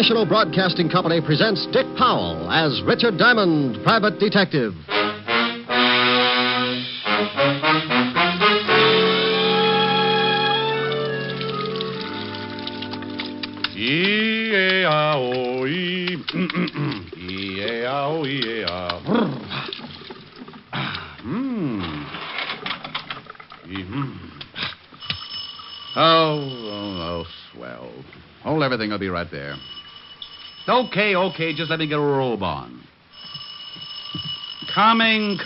National Broadcasting Company presents Dick Powell as Richard Diamond, Private Detective. E-A-O-E. E-A-O-E-A. Oh, swell. Oh, everything will be right there. Okay, just let me get a robe on. Coming.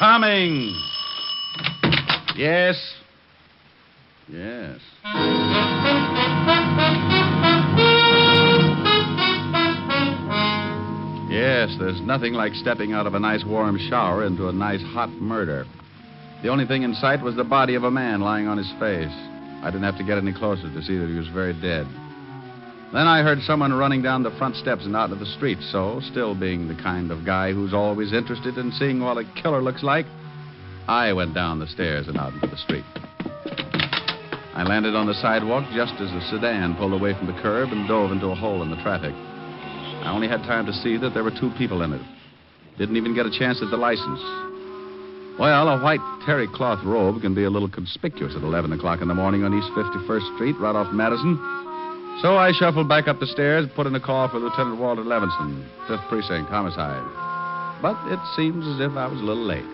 Yes. Yes, there's nothing like stepping out of a nice warm shower into a nice hot murder. The only thing in sight was the body of a man lying on his face. I didn't have to get any closer to see that he was very dead. Then I heard someone running down the front steps and out into the street, so, still being the kind of guy who's always interested in seeing what a killer looks like, I went down the stairs and out into the street. I landed on the sidewalk just as the sedan pulled away from the curb and dove into a hole in the traffic. I only had time to see that there were two people in it. Didn't even get a chance at the license. Well, a white terry cloth robe can be a little conspicuous at 11 o'clock in the morning on East 51st Street, right off Madison. So I shuffled back up the stairs, put in a call for Lieutenant Walter Levinson, 5th Precinct, homicide. But it seems as if I was a little late.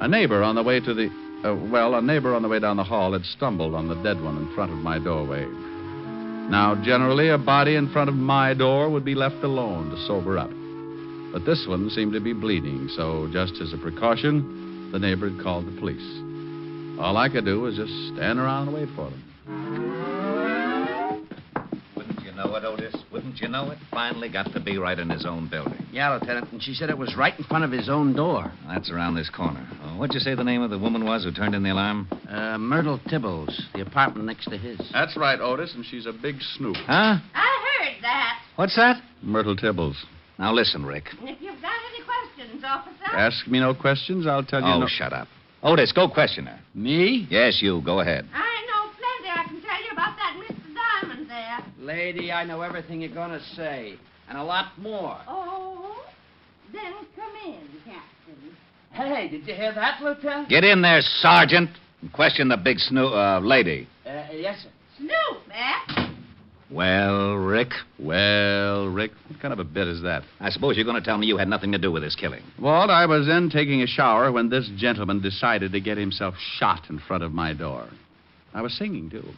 A neighbor on the way down the hall had stumbled on the dead one in front of my doorway. Now, generally, a body in front of my door would be left alone to sober up. But this one seemed to be bleeding, so just as a precaution, the neighbor had called the police. All I could do was just stand around and wait for them. Wouldn't you know it, Otis? Wouldn't you know it? Finally got to be right in his own building. Yeah, Lieutenant, and she said it was right in front of his own door. That's around this corner. What'd you say the name of the woman was who turned in the alarm? Myrtle Tibbles, the apartment next to his. That's right, Otis, and she's a big snoop. Huh? I heard that. What's that? Myrtle Tibbles. Now listen, Rick. If you've got any questions, officer. Ask me no questions, I'll tell you Oh, no... shut up. Otis, go question her. Me? Yes, you. Go ahead. I know plenty I can tell you about that Mr. Diamond there. Lady, I know everything you're going to say, and a lot more. Oh? Then come in, Captain. Hey, did you hear that, Lieutenant? Get in there, Sergeant, and question the big lady. Yes, sir. Snoop, eh? Well, Rick? Well, Rick, what kind of a bit is that? I suppose you're going to tell me you had nothing to do with this killing. Walt, I was in taking a shower when this gentleman decided to get himself shot in front of my door. I was singing, too.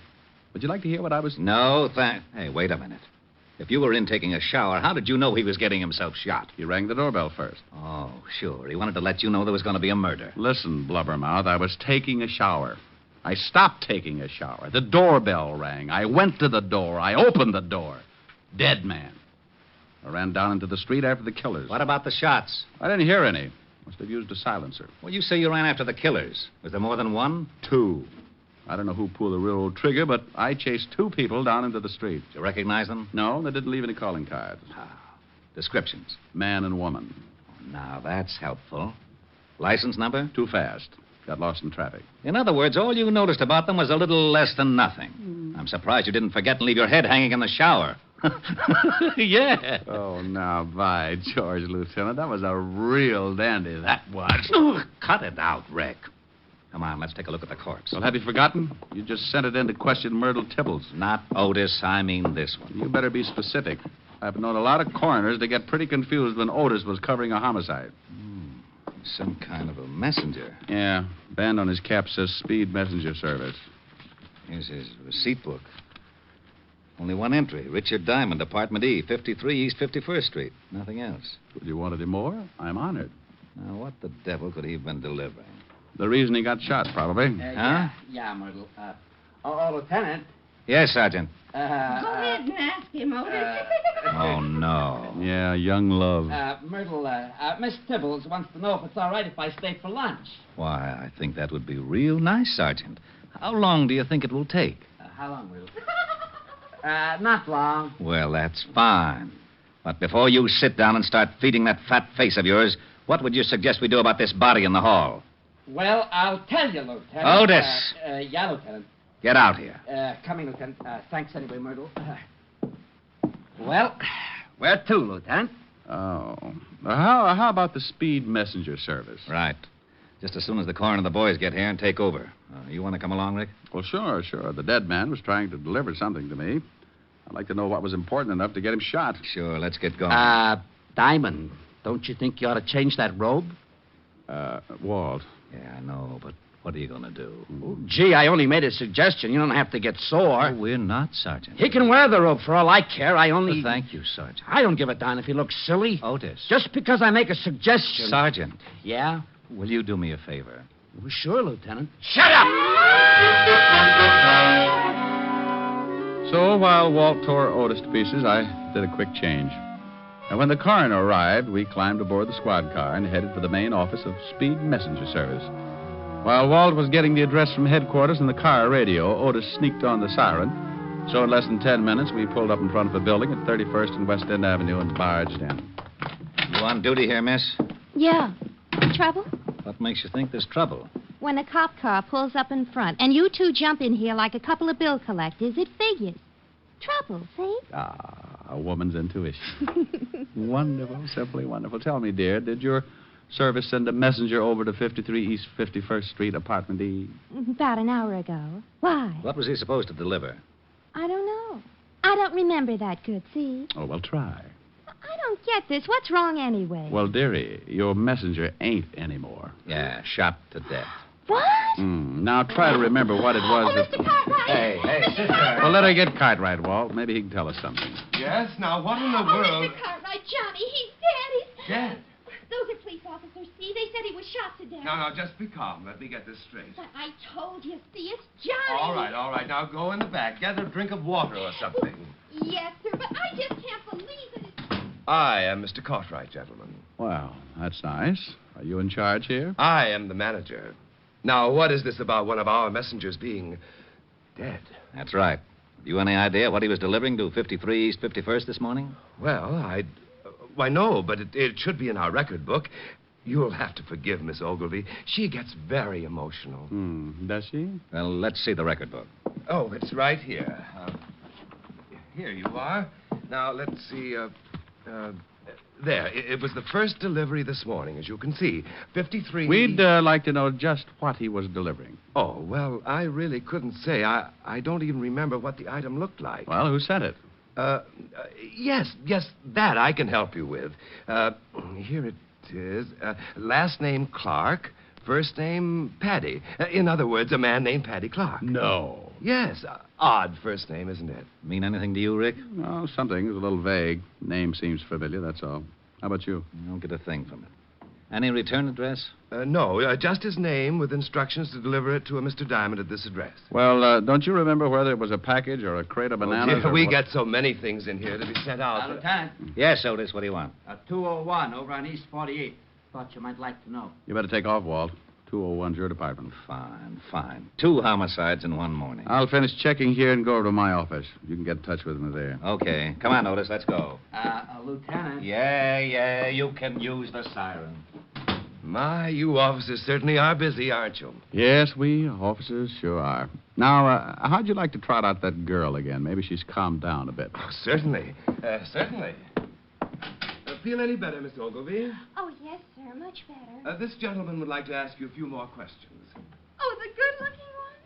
Would you like to hear what I was... No, Hey, wait a minute. If you were in taking a shower, how did you know he was getting himself shot? He rang the doorbell first. Oh, sure. He wanted to let you know there was going to be a murder. Listen, Blubbermouth, I was taking a shower. I stopped taking a shower. The doorbell rang. I went to the door. I opened the door. Dead man. I ran down into the street after the killers. What about the shots? I didn't hear any. Must have used a silencer. Well, you say you ran after the killers. Was there more than one? Two. I don't know who pulled the railroad trigger, but I chased two people down into the street. Did you recognize them? No, they didn't leave any calling cards. Descriptions. Man and woman. Now, that's helpful. License number? Too fast. Got lost in traffic. In other words, all you noticed about them was a little less than nothing. I'm surprised you didn't forget and leave your head hanging in the shower. Yeah. Oh, now, by George, Lieutenant, that was a real dandy, that was. Oh, cut it out, Rick. Come on, let's take a look at the corpse. Well, have you forgotten? You just sent it in to question Myrtle Tibbles. Not Otis, I mean this one. You better be specific. I've known a lot of coroners to get pretty confused when Otis was covering a homicide. Some kind of a messenger. Yeah, band on his cap says Speed Messenger Service. Here's his receipt book. Only one entry. Richard Diamond, Apartment E, 53 East 51st Street. Nothing else. Would you want any more? I'm honored. Now, what the devil could he have been delivering? The reason he got shot, probably. Huh? Yeah, Myrtle. Lieutenant. Yes, Sergeant. Go ahead and ask him, Otis. Oh, no. Yeah, young love. Myrtle, Miss Tibbles wants to know if it's all right if I stay for lunch. Why, I think that would be real nice, Sergeant. How long do you think it will take? How long, Myrtle? Not long. Well, that's fine. But before you sit down and start feeding that fat face of yours, what would you suggest we do about this body in the hall? Well, I'll tell you, Lieutenant. Otis! Yeah, Lieutenant. Get out here. Coming, Lieutenant. Thanks anyway, Myrtle. Well, Where to, Lieutenant? Oh. How about the speed messenger service? Right. Just as soon as the coroner and the boys get here and take over. You want to come along, Rick? Well, sure. The dead man was trying to deliver something to me. I'd like to know what was important enough to get him shot. Sure, let's get going. Diamond, don't you think you ought to change that robe? Walt. Yeah, I know, but what are you going to do? Oh, gee, I only made a suggestion. You don't have to get sore. Oh, we're not, Sergeant. He can wear the robe for all I care. I only... Thank you, Sergeant. I don't give a darn if he looks silly. Otis. Just because I make a suggestion. Sergeant. Yeah? Will you do me a favor? Well, sure, Lieutenant. Shut up! So while Walt tore Otis to pieces, I did a quick change. And when the coroner arrived, we climbed aboard the squad car and headed for the main office of Speed Messenger Service. While Walt was getting the address from headquarters in the car radio, Otis sneaked on the siren. So in less than 10 minutes, we pulled up in front of a building at 31st and West End Avenue and barged in. You on duty here, miss? Yeah. Trouble? What makes you think there's trouble? When a cop car pulls up in front and you two jump in here like a couple of bill collectors, it figures. Trouble, see? A woman's intuition. Wonderful, simply wonderful. Tell me, dear, did your service send a messenger over to 53 East 51st Street, apartment E? About an hour ago. Why? What was he supposed to deliver? I don't know. I don't remember that good, see? Oh, well, try. I don't get this. What's wrong anyway? Well, dearie, your messenger ain't anymore. Yeah, shot to death. What? Now try to remember what it was Oh, Mr. Cartwright. Hey, Mr. Cartwright. Well, let her get Cartwright, Walt. Maybe he can tell us something. Yes? Now, what in the Oh, world? Mr. Cartwright, Johnny, he's dead. He's Dead? Those are police officers, see? They said he was shot to death. Now, just be calm. Let me get this straight. But I told you, see, it's Johnny. All right. Now go in the back. Get a drink of water or something. Yes, sir, but I just can't believe that it's... I am Mr. Cartwright, gentlemen. Well, that's nice. Are you in charge here? I am the manager. Now, what is this about one of our messengers being dead? That's right. You any idea what he was delivering to 53 East 51st this morning? Well, why, no, but it should be in our record book. You'll have to forgive Miss Ogilvy. She gets very emotional. Does she? Well, let's see the record book. Oh, it's right here. Here you are. Now, let's see. There. It was the first delivery this morning, as you can see. 53... We'd like to know just what he was delivering. Oh, well, I really couldn't say. I don't even remember what the item looked like. Well, who sent it? Yes, that I can help you with. Here it is. Last name Clark, first name Paddy. In other words, a man named Paddy Clark. No. Yes, odd first name, isn't it? Mean anything to you, Rick? No, something. It's a little vague. Name seems familiar, that's all. How about you? I don't get a thing from it. Any return address? No, just his name with instructions to deliver it to a Mr. Diamond at this address. Well, don't you remember whether it was a package or a crate of bananas? We get so many things in here to be sent out. Lieutenant, Yes, Otis, what do you want? 201 over on East 48. Thought you might like to know. You better take off, Walt. 201's your department. Fine. 2 homicides in one morning. I'll finish checking here and go over to my office. You can get in touch with me there. Okay. Come on, Otis, let's go. Lieutenant. Yeah, you can use the siren. My, you officers certainly are busy, aren't you? Yes, we officers sure are. Now, how'd you like to trot out that girl again? Maybe she's calmed down a bit. Oh, certainly. Feel any better, Miss Ogilvy? Oh, yes, sir, much better. This gentleman would like to ask you a few more questions. Oh, the good-looking one?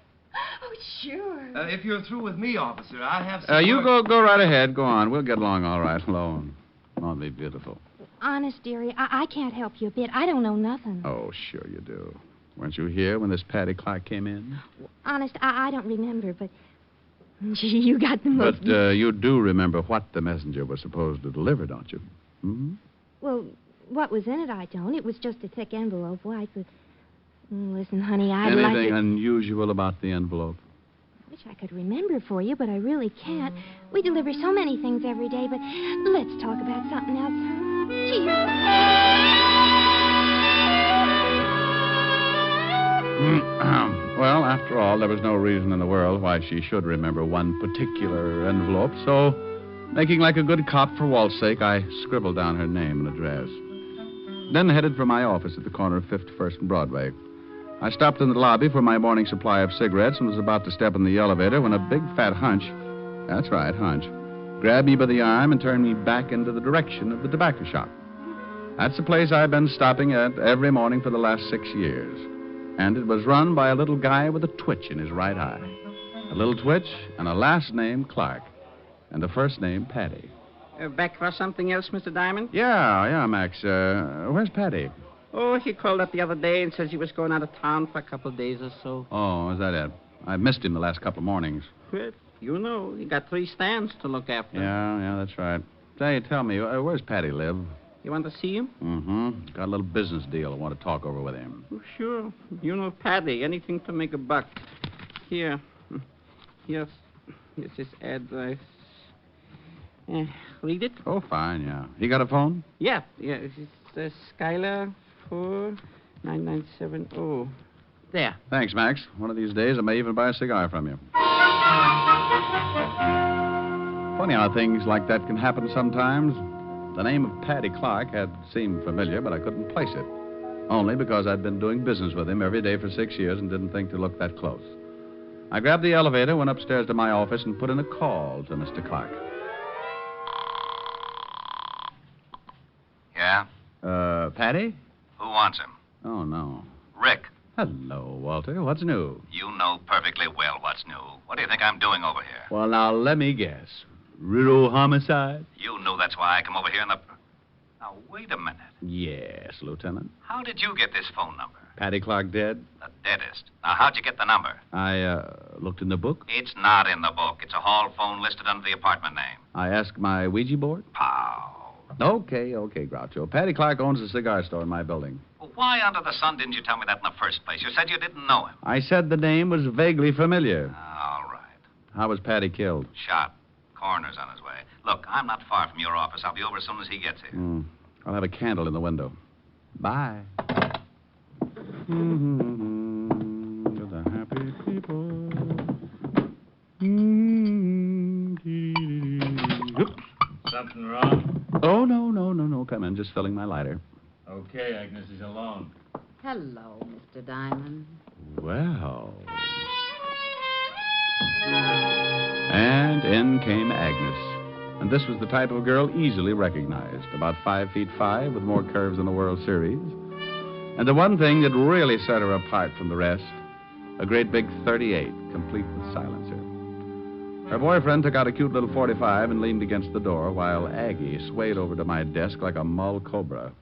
Oh, sure. If you're through with me, officer, I have some You work- go right ahead. Go on. We'll get along all right alone. Won't be beautiful. Honest, dearie, I can't help you a bit. I don't know nothing. Oh, sure you do. Weren't you here when this Paddy Clark came in? Honest, I don't remember, but... Gee, you got the most... But you do remember what the messenger was supposed to deliver, don't you? Hmm? Well, what was in it, I don't. It was just a thick envelope, white with... Listen, honey, I'd like Anything to... unusual about the envelope? I wish I could remember for you, but I really can't. We deliver so many things every day, but let's talk about something else. Gee, Well, after all, there was no reason in the world why she should remember one particular envelope, so, making like a good cop for Walt's sake, I scribbled down her name and address. Then headed for my office at the corner of 51st and Broadway. I stopped in the lobby for my morning supply of cigarettes and was about to step in the elevator when a big fat hunch, that's right, hunch, grabbed me by the arm and turned me back into the direction of the tobacco shop. That's the place I've been stopping at every morning for the last 6 years. And it was run by a little guy with a twitch in his right eye. A little twitch and a last name Clark. And a first name Paddy. Back for something else, Mr. Diamond? Yeah, Max. Where's Paddy? Oh, he called up the other day and says he was going out of town for a couple of days or so. Oh, is that it? I've missed him the last couple of mornings. Well, you know, he got 3 stands to look after. Yeah, that's right. Say, tell me, where's Paddy live? You want to see him? Mm-hmm. Got a little business deal I want to talk over with him. Oh, sure. You know Paddy. Anything to make a buck. Here. Here's his address. Read it? Oh, fine, yeah. He got a phone? Yeah. It's Skylar 49970. There. Thanks, Max. One of these days I may even buy a cigar from you. Funny how things like that can happen sometimes. The name of Paddy Clark had seemed familiar, but I couldn't place it. Only because I'd been doing business with him every day for 6 years and didn't think to look that close. I grabbed the elevator, went upstairs to my office, and put in a call to Mr. Clark. Yeah? Paddy? Who wants him? Oh, no. Rick. Hello, Walter. What's new? You know perfectly well what's new. What do you think I'm doing over here? Well, now, let me guess. Riddle homicide? You knew that's why I come over here in the... Now, wait a minute. Yes, Lieutenant. How did you get this phone number? Paddy Clark dead? The deadest. Now, how'd you get the number? I, looked in the book. It's not in the book. It's a hall phone listed under the apartment name. I asked my Ouija board. Pow. Okay, Groucho. Paddy Clark owns a cigar store in my building. Well, why under the sun didn't you tell me that in the first place? You said you didn't know him. I said the name was vaguely familiar. All right. How was Paddy killed? Shot. Coroner's on his way. Look, I'm not far from your office. I'll be over as soon as he gets here. I'll have a candle in the window. Bye. To the happy people. Oops. Something wrong? Oh, no. Come in. Just filling my lighter. Okay, Agnes is alone. Hello, Mr. Diamond. Well. And in came Agnes. And this was the type of girl easily recognized. About 5'5", with more curves than the World Series. And the one thing that really set her apart from the rest, a great big .38, complete with silencer. Her boyfriend took out a cute little .45 and leaned against the door, while Aggie swayed over to my desk like a mull cobra.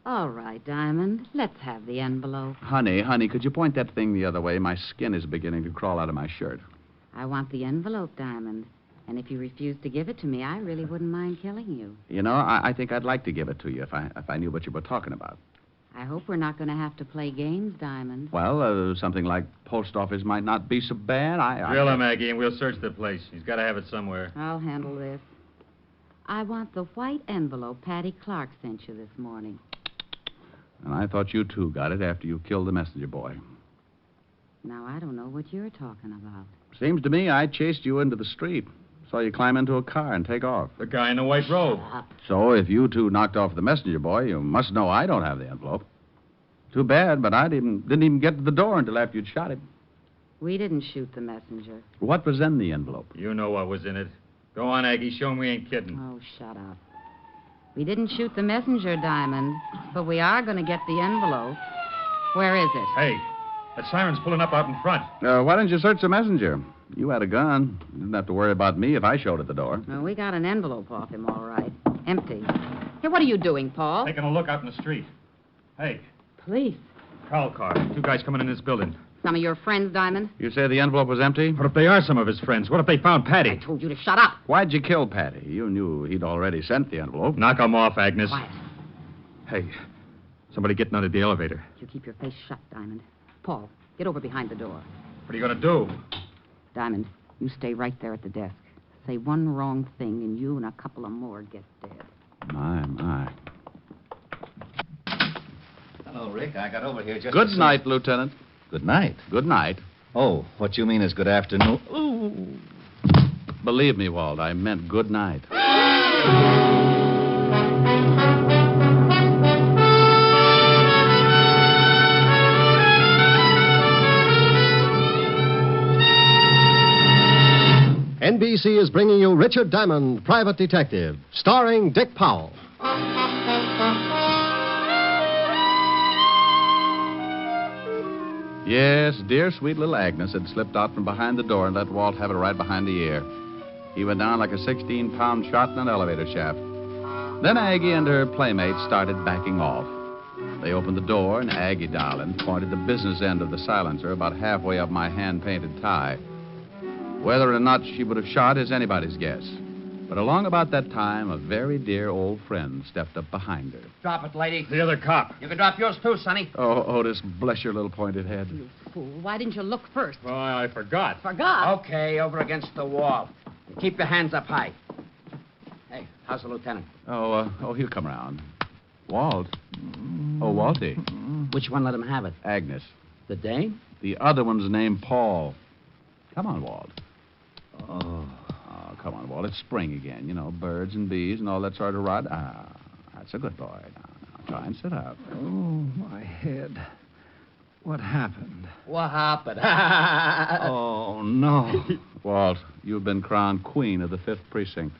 All right, Diamond. Let's have the envelope. Honey, could you point that thing the other way? My skin is beginning to crawl out of my shirt. I want the envelope, Diamond. And if you refuse to give it to me, I really wouldn't mind killing you. You know, I think I'd like to give it to you if I knew what you were talking about. I hope we're not going to have to play games, Diamond. Well, something like post office might not be so bad. Drill him, Aggie, and we'll search the place. He's got to have it somewhere. I'll handle this. I want the white envelope Paddy Clark sent you this morning. And I thought you, too, got it after you killed the messenger boy. Now, I don't know what you're talking about. Seems to me I chased you into the street. Saw you climb into a car and take off. The guy in the white robe. So if you two knocked off the messenger boy, you must know I don't have the envelope. Too bad, but I didn't even get to the door until after you'd shot him. We didn't shoot the messenger. What was in the envelope? You know what was in it. Go on, Aggie. Show him we ain't kidding. Oh, shut up. We didn't shoot the messenger, Diamond, but we are going to get the envelope. Where is it? Hey, that siren's pulling up out in front. Why didn't you search the messenger? You had a gun. You didn't have to worry about me if I showed at the door. Well, we got an envelope off him, all right. Empty. Hey, what are you doing, Paul? Taking a look out in the street. Hey, Police. prowl car. 2 guys coming in this building. Some of your friends, Diamond? You say the envelope was empty? What if they are some of his friends? What if they found Paddy? I told you to shut up. Why'd you kill Paddy? You knew he'd already sent the envelope. Knock him off, Agnes. Quiet. Hey, somebody getting out of the elevator. You keep your face shut, Diamond. Paul, get over behind the door. What are you going to do? Diamond, you stay right there at the desk. Say one wrong thing, and you and a couple of more get dead. My. Hello, Rick. I got over here just... Good night, Lieutenant. Good night. Good night. Oh, what you mean is good afternoon. Ooh. Believe me, Walt, I meant good night. NBC is bringing you Richard Diamond, Private Detective, starring Dick Powell. Yes, dear sweet little Agnes had slipped out from behind the door and let Walt have it right behind the ear. He went down like a 16-pound shot in an elevator shaft. Then Aggie and her playmate started backing off. They opened the door, and Aggie, darling, pointed the business end of the silencer about halfway up my hand-painted tie. Whether or not she would have shot is anybody's guess. But along about that time, a very dear old friend stepped up behind her. Drop it, lady. The other cop. You can drop yours too, Sonny. Oh, Otis, bless your little pointed head. You fool. Why didn't you look first? Well, I forgot. Forgot. Okay, over against the wall. Keep your hands up high. Hey, how's the lieutenant? Oh, he'll come around. Walt. Oh, Walty. Which one let him have it? Agnes. The dame? The other one's named Paul. Come on, Walt. Oh. Oh, come on, Walt. It's spring again. You know, birds and bees and all that sort of rot. Ah, that's a good boy. Now, try and sit up. Oh, my head. What happened? What happened? Oh, no. Walt, you've been crowned queen of the 5th Precinct.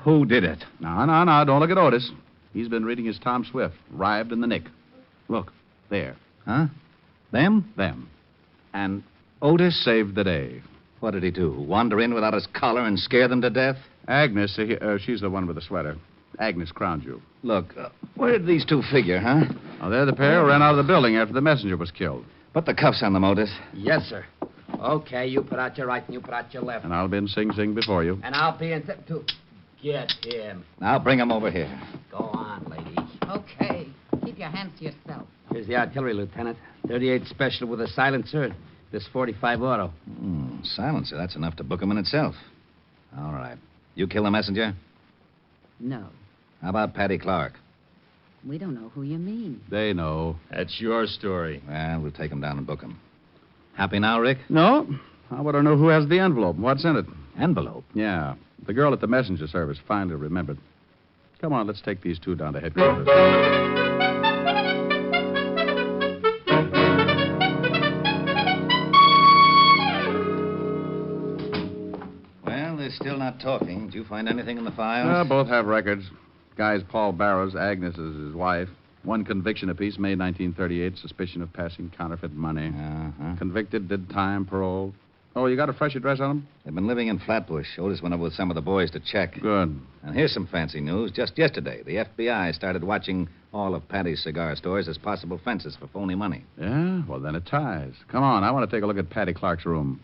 Who did it? No, don't look at Otis. He's been reading his Tom Swift, Rived in the Nick. Look, there. Huh? Them? Them. And Otis? Saved the day. What did he do? Wander in without his collar and scare them to death? Agnes, she's the one with the sweater. Agnes crowned you. Look, where did these two figure, huh? Oh, they're the pair who ran out of the building after the messenger was killed. Put the cuffs on them, Otis. Yes, sir. Okay, you put out your right and you put out your left. And I'll be in Sing Sing before you. And I'll be in... too. Get him. Now bring him over here. Go on, lady. Okay. Keep your hands to yourself. Here's the artillery, Lieutenant. 38 special with a silencer. This 45 auto. Silencer, that's enough to book him in itself. All right. You kill the messenger? No. How about Paddy Clark? We don't know who you mean. They know. That's your story. Well, we'll take him down and book him. Happy now, Rick? No. I want to know who has the envelope and what's in it. Envelope? Yeah. The girl at the messenger service finally remembered. Come on, let's take these two down to headquarters. Well, they're still not talking. Did you find anything in the files? Both have records. Guy's Paul Barrows. Agnes is his wife. One conviction apiece, May 1938, suspicion of passing counterfeit money. Uh-huh. Convicted, did time, parole. Oh, you got a fresh address on them? They've been living in Flatbush. Otis went over with some of the boys to check. Good. And here's some fancy news. Just yesterday, the FBI started watching all of Paddy's cigar stores as possible fences for phony money. Yeah? Well, then it ties. Come on, I want to take a look at Paddy Clark's room.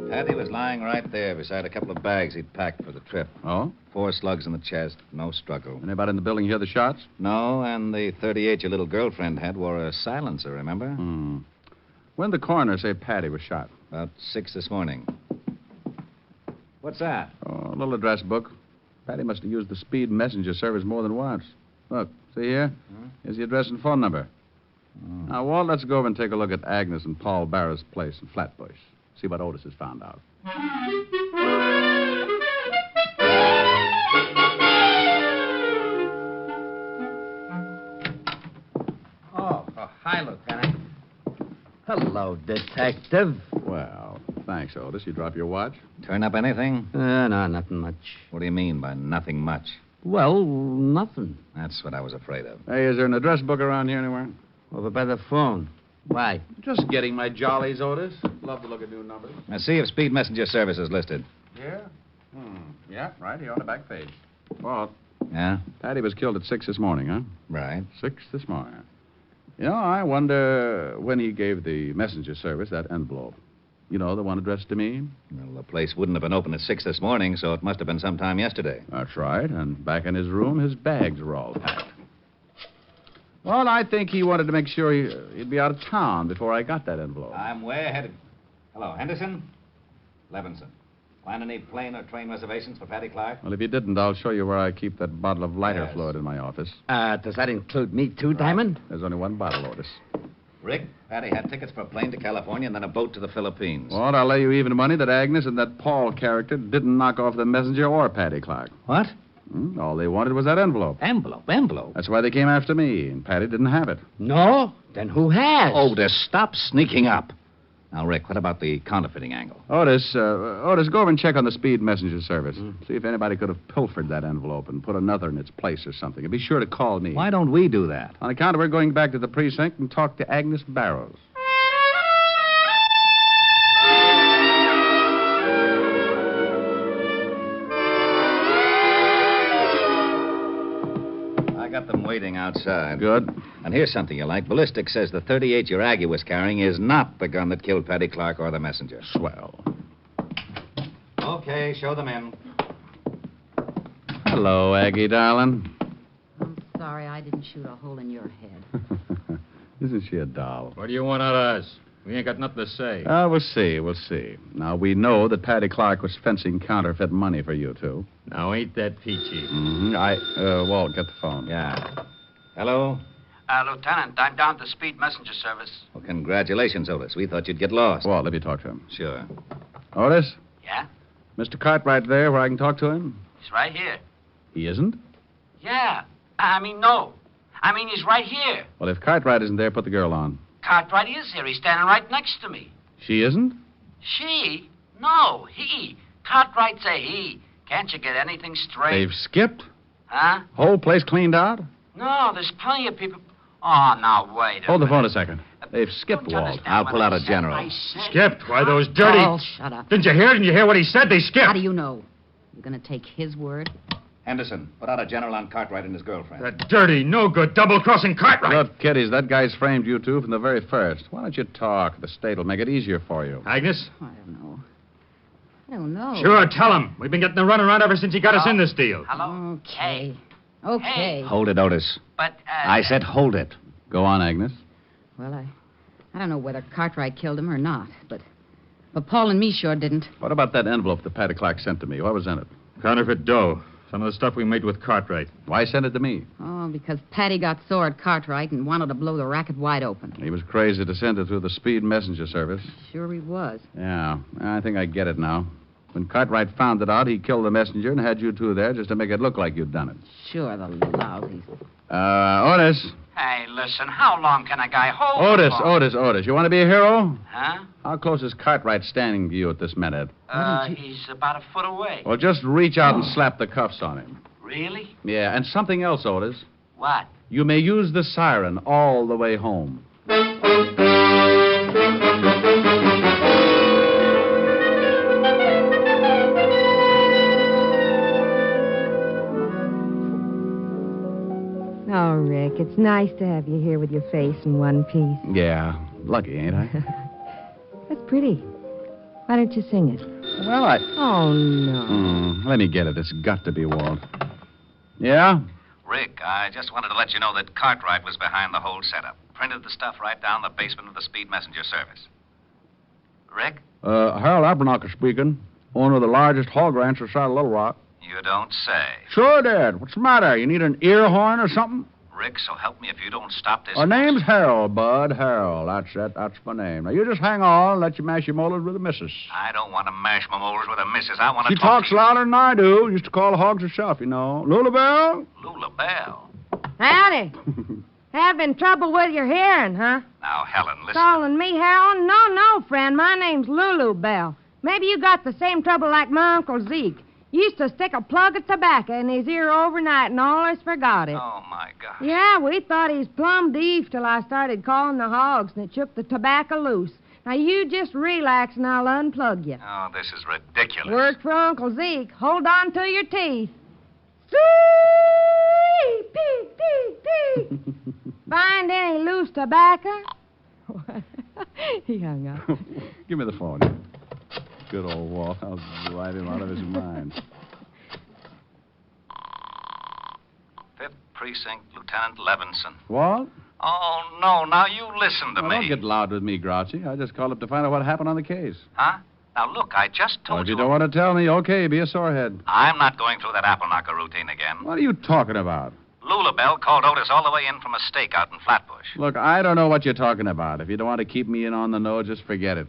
Paddy was lying right there beside a couple of bags he'd packed for the trip. Oh? 4 slugs in the chest, no struggle. Anybody in the building hear the shots? No, and the 38 your little girlfriend had wore a silencer, remember? When did the coroner say Paddy was shot? About 6 this morning. What's that? Oh, a little address book. Paddy must have used the speed messenger service more than once. Look, see here? Here's the address and phone number. Now, Walt, let's go over and take a look at Agnes and Paul Barrow's place in Flatbush. See what Otis has found out. Oh, hi, Lieutenant. Hello, Detective. Well, thanks, Otis. You drop your watch? Turn up anything? No, nothing much. What do you mean by nothing much? Well, nothing. That's what I was afraid of. Hey, is there an address book around here anywhere? Over by the phone. Why? Just getting my jollies, Otis. Love to look at new numbers. Now, see if Speed Messenger Service is listed. Yeah? Yeah, right here on the back page. Walt, Yeah? Paddy was killed at 6 this morning, huh? Right. 6 this morning. You know, I wonder when he gave the messenger service that envelope. You know, the one addressed to me? Well, the place wouldn't have been open at 6 this morning, so it must have been sometime yesterday. That's right. And back in his room, his bags were all packed. Well, I think he wanted to make sure he'd be out of town before I got that envelope. I'm way ahead of... Hello, Henderson? Levinson. Find any plane or train reservations for Paddy Clark? Well, if you didn't, I'll show you where I keep that bottle of lighter Yes. fluid in my office. Does that include me too, Diamond? There's only one bottle, Otis. Rick, Paddy had tickets for a plane to California and then a boat to the Philippines. Walt, I'll lay you even money that Agnes and that Paul character didn't knock off the messenger or Paddy Clark. What? All they wanted was that envelope. Envelope? That's why they came after me, and Paddy didn't have it. No? Then who has? Otis, stop sneaking up. Now, Rick, what about the counterfeiting angle? Otis, go over and check on the speed messenger service. See if anybody could have pilfered that envelope and put another in its place or something. And be sure to call me. Why don't we do that? On account of we're going back to the precinct and talk to Agnes Barrows. I got them waiting outside. Good. And here's something you like. Ballistics says the .38 your Aggie was carrying is not the gun that killed Paddy Clark or the messenger. Swell. Okay, show them in. Hello, Aggie, darling. I'm sorry I didn't shoot a hole in your head. Isn't she a doll? What do you want out of us? We ain't got nothing to say. We'll see. Now, we know that Paddy Clark was fencing counterfeit money for you two. Now, ain't that peachy? Walt, get the phone. Yeah. Hello? Lieutenant, I'm down to Speed Messenger Service. Well, congratulations, Otis. We thought you'd get lost. Walt, let me talk to him. Sure. Otis? Yeah? Mr. Cartwright there where I can talk to him? He's right here. He isn't? Yeah. No. He's right here. Well, if Cartwright isn't there, put the girl on. Cartwright is here. He's standing right next to me. She isn't? She? No, he. Cartwright's a he. Can't you get anything straight? They've skipped? Huh? Whole place cleaned out? No, there's plenty of people. Oh, now, wait a Hold the phone minute. a second. They've skipped, Don't you Walt. understand I'll what pull out I a said? general. I said- Skipped? Why, those dirty... Oh, shut up. Didn't you hear? Didn't you hear what he said? They skipped. How do you know? You're going to take his word? Henderson, put out a general on Cartwright and his girlfriend. That dirty, no-good, double-crossing Cartwright. Look, kiddies, that guy's framed you two from the very first. Why don't you talk? The state will make it easier for you. Agnes? I don't know. Sure, tell him. We've been getting the runaround ever since he got us in this deal. Hello? Okay. Hey. Okay. Hold it, Otis. But, I said hold it. Go on, Agnes. Well, I don't know whether Cartwright killed him or not, but Paul and me sure didn't. What about that envelope that Paddy Clark sent to me? What was in it? Counterfeit dough. Some of the stuff we made with Cartwright. Why send it to me? Oh, because Paddy got sore at Cartwright and wanted to blow the racket wide open. He was crazy to send it through the speed messenger service. Sure he was. Yeah, I think I get it now. When Cartwright found it out, he killed the messenger and had you two there just to make it look like you'd done it. Sure, the lousies. Otis. Hey, listen, how long can a guy hold the phone? Otis. You want to be a hero? Huh? How close is Cartwright standing to you at this minute? He's about a foot away. Well, just reach out and slap the cuffs on him. Really? Yeah, and something else, Otis. What? You may use the siren all the way home. Oh, Rick, it's nice to have you here with your face in one piece. Yeah, lucky, ain't I? That's pretty. Why don't you sing it? Well, Oh, no. let me get it. It's got to be Walt. Yeah? Rick, I just wanted to let you know that Cartwright was behind the whole setup. Printed the stuff right down the basement of the Speed Messenger service. Rick? Harold Abernacher speaking. Owner of the largest hog ranch outside of Little Rock. You don't say. Sure did. What's the matter? You need an ear horn or something? Rick, so help me if you don't stop this. Our name's Harold, Bud. Harold. That's it. That's my name. Now, you just hang on and let you mash your molars with the missus. I don't want to mash my molars with a missus. I want to She talk talks to you. louder than I do. Used to call the hogs herself, you know. Lulabelle? Lula Bell. Howdy. Having trouble with your hearing, huh? Now, Helen, listen. Calling me Harold? No, friend. My name's Lulu Bell. Maybe you got the same trouble like my Uncle Zeke. Used to stick a plug of tobacco in his ear overnight and always forgot it. Oh, my gosh. Yeah, we thought he's plumb deaf till I started calling the hogs and it shook the tobacco loose. Now, you just relax and I'll unplug you. Oh, this is ridiculous. Work for Uncle Zeke. Hold on to your teeth. Find any loose tobacco? He hung up. Give me the phone. Good old Walt. I'll drive him out of his mind. 5th Precinct, Lieutenant Levinson. What? Oh, no. Now, you listen to Well, me. don't get loud with me, Grouchy. I just called up to find out what happened on the case. Huh? Now, look, I just Well, told if you don't want to tell me, okay, be a sorehead. I'm not going through that apple knocker routine again. What are you talking about? Lula Bell called Otis all the way in from a stakeout in Flatbush. Look, I don't know what you're talking about. If you don't want to keep me in on the nose, just forget it.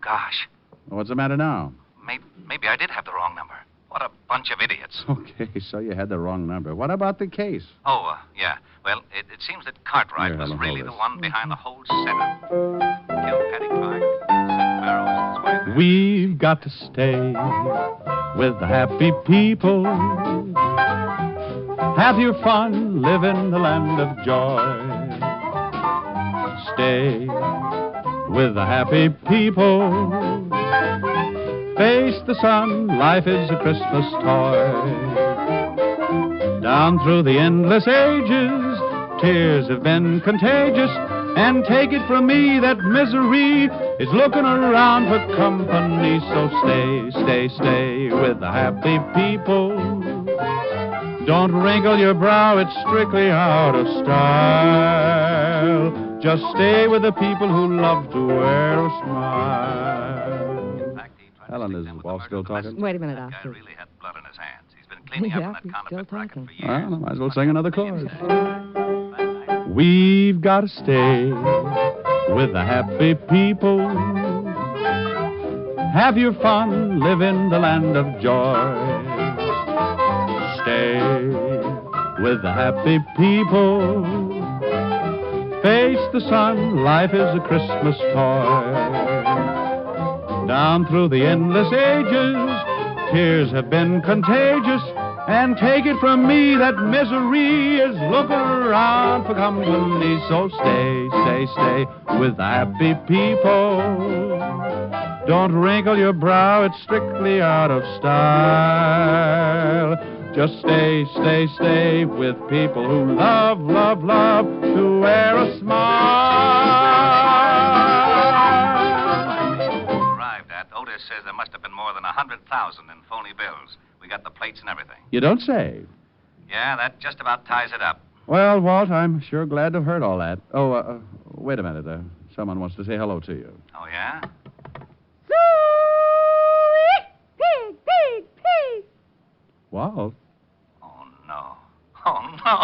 Gosh, What's the matter now? maybe I did have the wrong number. What a bunch of idiots. Okay, so you had the wrong number. What about the case? Oh, yeah. Well, it seems that Cartwright Here, was Helen, really hold the this. one behind the whole setup. Killed Paddy Clark, set Barrows and his wife there. We've got to stay with the happy people. Have your fun, live in the land of joy. Stay with the happy people. Face the sun, life is a Christmas toy. Down through the endless ages, tears have been contagious. And take it from me that misery is looking around for company. So stay with the happy people. Don't wrinkle your brow, it's strictly out of style. Just stay with the people who love to wear a smile. Helen, is Walt still talking? Wait a minute, That guy Oscar. really had blood on his hands. He's been cleaning up Yeah, on that he's counterfeit still racket talking. for years. Well, I might as well sing another chorus. We've got to stay with the happy people. Have your fun, live in the land of joy. Stay with the happy people. Face the sun, life is a Christmas toy. Down through the endless ages, tears have been contagious. And take it from me that misery is looking around for company. So stay with the happy people. Don't wrinkle your brow, it's strictly out of style. Just stay with people who love to wear a smile. Arrived at, Otis says there must have been more than 100,000 in phony bills. We got the plates and everything. You don't say. Yeah, that just about ties it up. Well, Walt, I'm sure glad to have heard all that. Oh, wait a minute. Someone wants to say hello to you. Oh, yeah? Pig. Walt? Oh, no. Oh, no.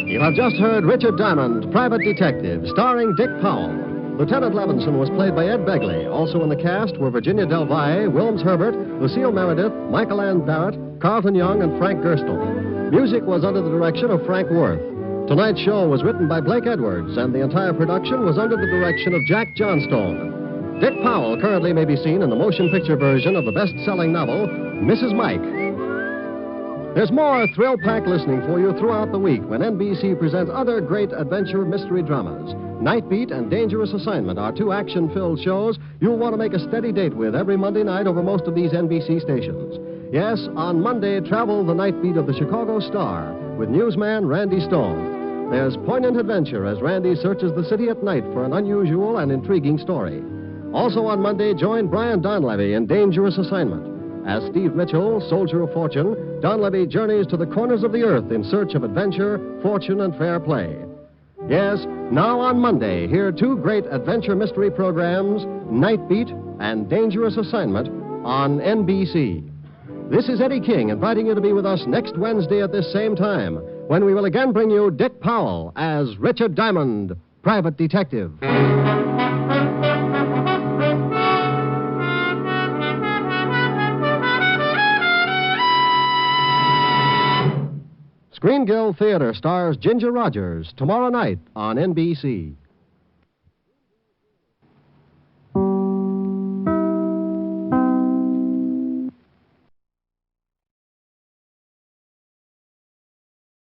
You have just heard Richard Diamond, Private Detective, starring Dick Powell. Lieutenant Levinson was played by Ed Begley. Also in the cast were Virginia Del Valle, Wilms Herbert, Lucille Meredith, Michael Ann Barrett, Carlton Young, and Frank Gerstle. Music was under the direction of Frank Worth. Tonight's show was written by Blake Edwards, and the entire production was under the direction of Jack Johnstone. Dick Powell currently may be seen in the motion picture version of the best-selling novel, Mrs. Mike. There's more thrill-packed listening for you throughout the week when NBC presents other great adventure mystery dramas. Night Beat and Dangerous Assignment are two action-filled shows you'll want to make a steady date with every Monday night over most of these NBC stations. Yes, on Monday, travel the Night Beat of the Chicago Star with newsman Randy Stone. There's poignant adventure as Randy searches the city at night for an unusual and intriguing story. Also on Monday, join Brian Donlevy in Dangerous Assignment. As Steve Mitchell, soldier of fortune, Donlevy journeys to the corners of the earth in search of adventure, fortune, and fair play. Yes, now on Monday, hear two great adventure mystery programs, Night Beat and Dangerous Assignment, on NBC. This is Eddie King inviting you to be with us next Wednesday at this same time, when we will again bring you Dick Powell as Richard Diamond, Private Detective. Screen Guild Theater stars Ginger Rogers tomorrow night on NBC.